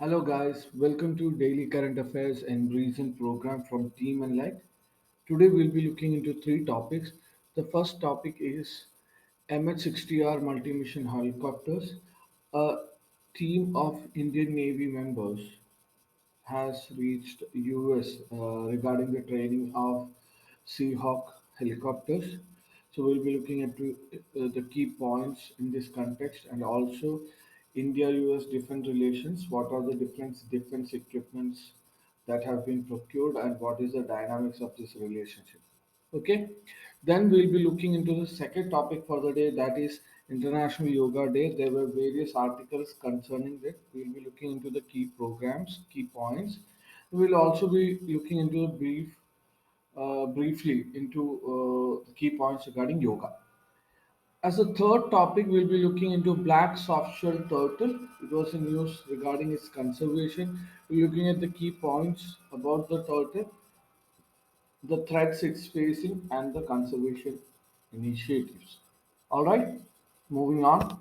Hello guys, welcome to Daily Current Affairs and Reason program from Team and Light. Today we'll be looking into three topics. The first topic is MH-60R multi-mission helicopters. A team of Indian Navy members has reached US regarding the training of Seahawk helicopters. So we'll be looking at the key points in this context and also India-US defense relations. What are the different defense equipments that have been procured and what is the dynamics of this relationship? Okay, then we'll be looking into the second topic for the day, that is International Yoga Day. There were various articles concerning that. We'll be looking into the key programs, key points. We'll also be looking into briefly into the key points regarding yoga. As a third topic, we'll be looking into black softshell turtle. It was in news regarding its conservation. We're looking at the key points about the turtle, the threats it's facing, and the conservation initiatives. All right, moving on.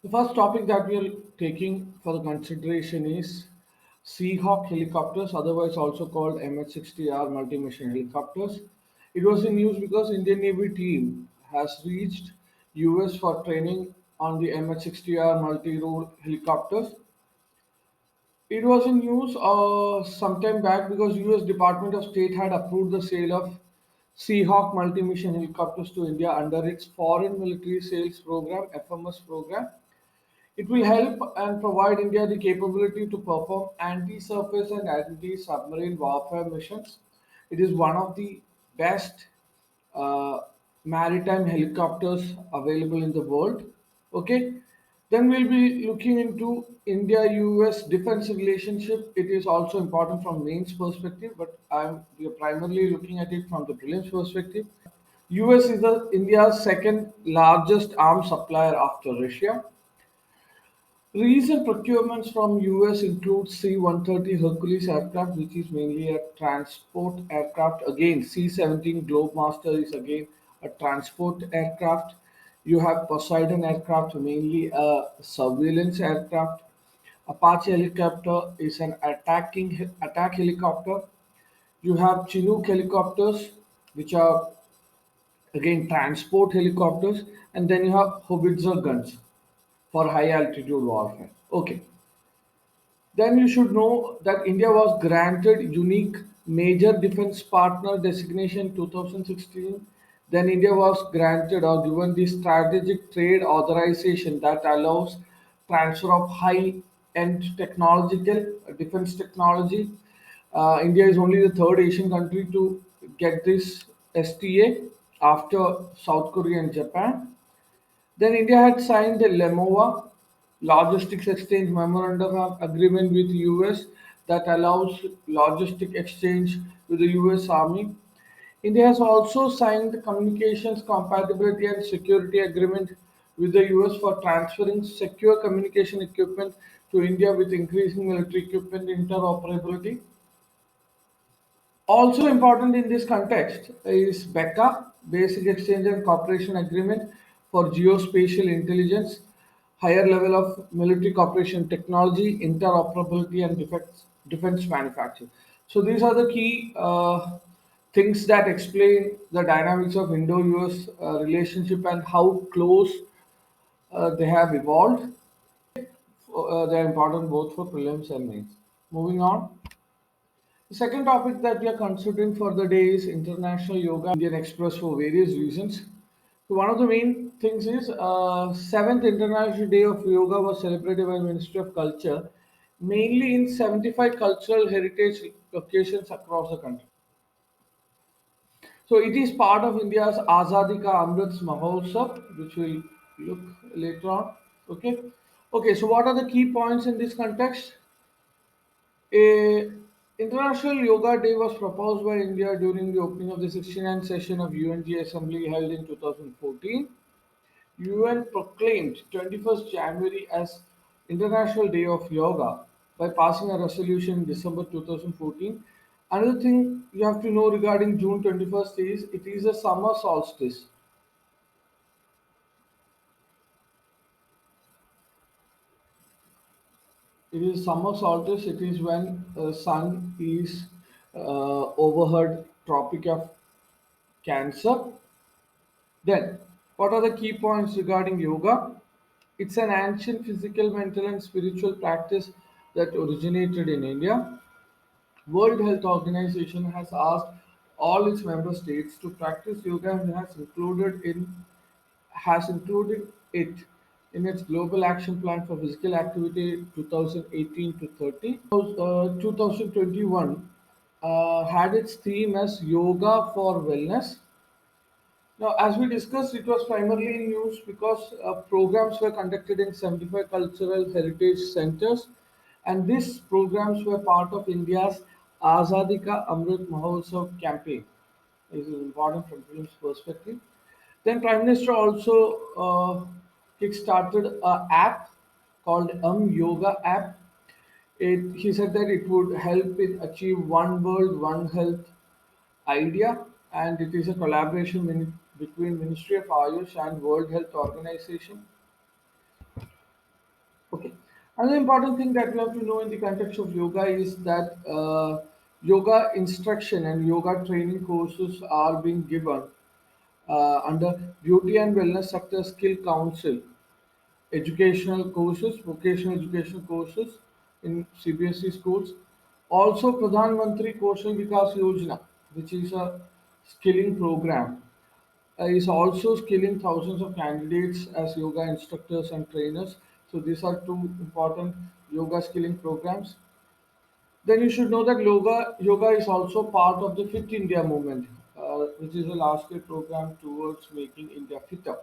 The first topic that we are taking for the consideration is Seahawk helicopters, otherwise also called MH-60R multi-mission helicopters. It was in news because Indian Navy team has reached US for training on the MH-60R multi-role helicopters. It was in news sometime back because US Department of State had approved the sale of Seahawk multi-mission helicopters to India under its Foreign Military Sales Program (FMS) program. It will help and provide India the capability to perform anti-surface and anti-submarine warfare missions. It is one of the best uh, maritime helicopters available in the world. Okay, then we'll be looking into India-US defense relationship. It is also important from mains perspective, but we are primarily looking at it from the prelims perspective. US is India's second largest arms supplier after Russia. Recent procurements from US include C-130 Hercules aircraft, which is mainly a transport aircraft. Again, C-17 Globemaster is again a transport aircraft. You have Poseidon aircraft, mainly a surveillance aircraft. Apache helicopter is an attack helicopter. You have Chinook helicopters, which are again transport helicopters, and then you have howitzer guns for high altitude warfare. Okay. Then you should know that India was granted unique major defense partner designation 2016. Then India was granted or given the strategic trade authorization that allows transfer of high-end technological defense technology. India is only the third Asian country to get this STA after South Korea and Japan. Then India had signed the LEMOA Logistics Exchange Memorandum of Agreement with US that allows logistic exchange with the US Army. India has also signed the Communications Compatibility and Security Agreement with the US for transferring secure communication equipment to India with increasing military equipment interoperability. Also important in this context is BECA, Basic Exchange and Cooperation Agreement for Geospatial Intelligence, higher level of military cooperation technology, interoperability, and defense manufacture. So these are the key things that explain the dynamics of Indo-US relationship and how close they have evolved. They are important both for prelims and mains. Moving on. The second topic that we are considering for the day is International Yoga Indian Express for various reasons. So one of the main things is seventh International Day of Yoga was celebrated by Ministry of Culture, mainly in 75 cultural heritage locations across the country. So it is part of India's Azadi Ka Amrit Mahotsav, which we'll look later on. Okay. Okay. So what are the key points in this context? A International Yoga Day was proposed by India during the opening of the 69th session of UNG Assembly held in 2014. UN proclaimed 21st January as International Day of Yoga by passing a resolution in December 2014. Another thing you have to know regarding June 21st is it is a summer solstice. It is summer solstice. It is when the sun is overhead Tropic of Cancer. Then, what are the key points regarding yoga? It's an ancient physical, mental, and spiritual practice that originated in India. World Health Organization has asked all its member states to practice yoga and has included it in its Global Action Plan for Physical Activity 2018 to 30. 2021 had its theme as Yoga for Wellness. Now, as we discussed, it was primarily in use because programs were conducted in 75 cultural heritage centers, and these programs were part of India's Azadi Ka Amrit Mahotsav campaign. This is important from film's perspective. Then, Prime Minister also kick-started an app called Yoga app. He said that it would help in achieve one world, one health idea, and it is a collaboration between Ministry of Ayush and World Health Organization. Okay. Another important thing that we have to know in the context of yoga is that yoga instruction and yoga training courses are being given under Beauty and Wellness Sector Skill Council educational courses, vocational education courses in CBSE schools. Also, Pradhan Mantri Kaushal Vikas Yojana, which is a skilling program, is also skilling thousands of candidates as yoga instructors and trainers. So these are two important yoga skilling programs. Then you should know that yoga is also part of the Fit India movement, which is a large-scale program towards making India fitter.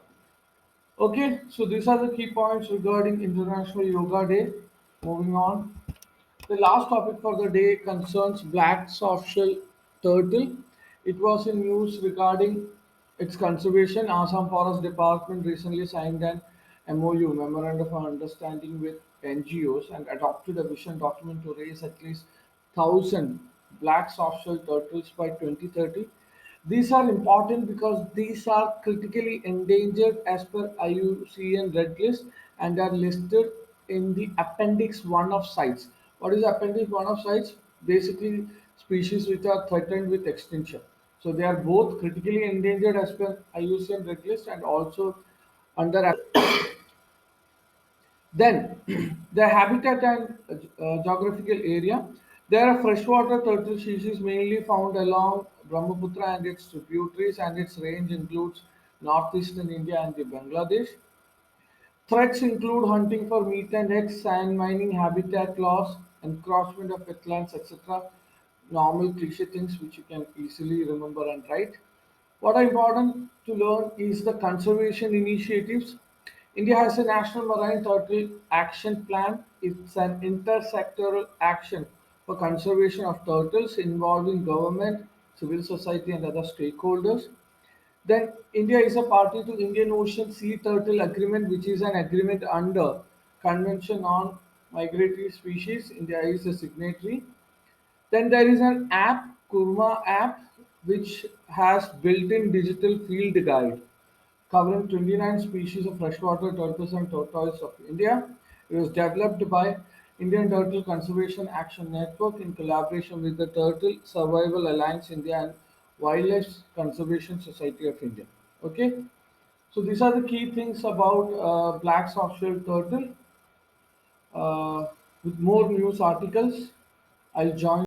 Okay, so these are the key points regarding International Yoga Day. Moving on. The last topic for the day concerns black softshell turtle. It was in news regarding its conservation. Assam Forest Department recently signed an MOU, Memorandum of Understanding, with NGOs and adopted a vision document to raise at least 1,000 black softshell turtles by 2030. These are important because these are critically endangered as per IUCN Red List and are listed in the Appendix 1 of CITES. What is Appendix 1 of CITES? Basically, species which are threatened with extinction. So they are both critically endangered as per IUCN Red List and also under. Then, the habitat and geographical area. There are freshwater turtle species mainly found along Brahmaputra and its tributaries, and its range includes northeastern India and the Bangladesh. Threats include hunting for meat and eggs, sand mining, habitat loss, encroachment of wetlands, etc. Normal cliche things which you can easily remember and write. What are important to learn is the conservation initiatives. India has a National Marine Turtle Action Plan. It's an intersectoral action for conservation of turtles involving government, civil society, and other stakeholders. Then India is a party to Indian Ocean Sea Turtle Agreement, which is an agreement under Convention on Migratory Species. India is a signatory. Then there is an app, Kurma app, which has built-in digital field guide covering 29 species of freshwater turtles and tortoise of India. It was developed by Indian Turtle Conservation Action Network in collaboration with the Turtle Survival Alliance India and Wildlife Conservation Society of India. Okay, so these are the key things about black softshell turtle. With more news articles, I'll join